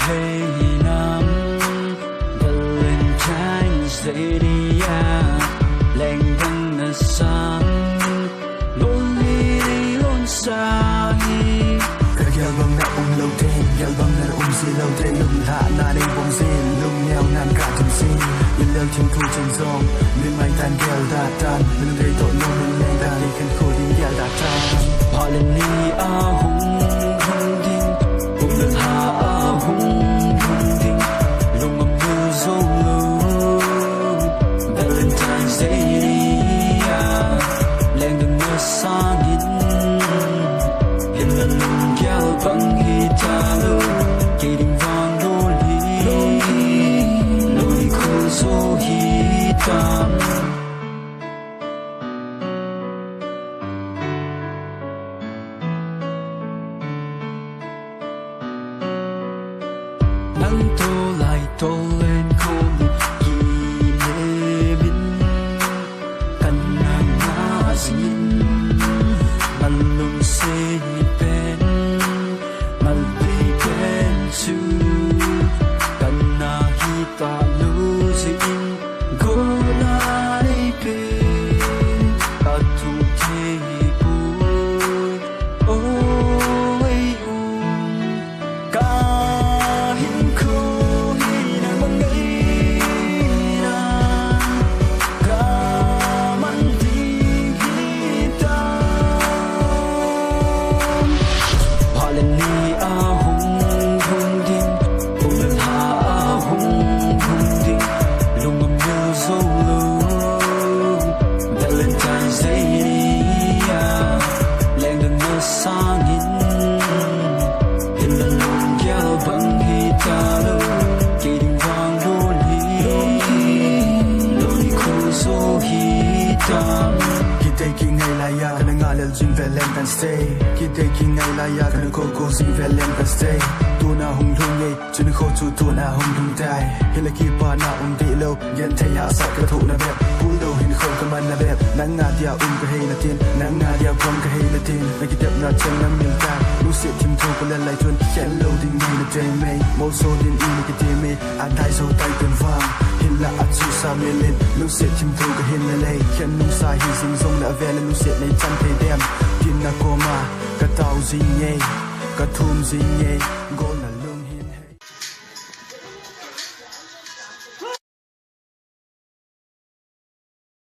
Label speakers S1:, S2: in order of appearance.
S1: hey nam Valentine's Day đi à leng thăng na sang lối đi lối xa hi
S2: Kaya bang na lâu tên Kaya bang na si lâu tên lùng thả na đi bông xin lùng nghèo nan cả chân xin yên lâu chân thu chân dòng nên mạnh tan kêu đã tan nên đây tội nông nên lên ta đi khăn khô đi kêu đã tan
S1: họ lên đi à hùng hùng kinh hùng lên hạ à hùng hùng kinh lùng ngầm như dâu lưu Valentine's Day đi à leng đừng nhớ xa nhìn hiện là lùng kêu bằng guitar kỳ đình vang đô lối khô dô hitam nắng tô lại tô lên không kỳ lệ bin căn nàng ngã dính mặt lùng xe bên mặt bị bên chú căn na hita lu dính gô la đi bên ta thu thế bùi ôi ca Valentine's Day kita king ngày la ya kana ko ko sing Valentine's Day tu na hung thung ye chun kho chu tu na hung thung dai hela ki pa na ti lo yan thai ha sa ka thu na bet pul do hin kho ka man na bet nang nga dia ka he na tin nang nga dia pom ka he na tin na ki tep na chen na min ka lu se tim thu ko la lai chun chen lo ding ni na day me mo so din i ni ki te me an dai so dai tun fam hin la at su sa me lin lu se tim thu ka hin na lei chen nu sa hi sing song la vel lu se nei chan te dem kin na koma ka tau zing ye ka thum zing ye gol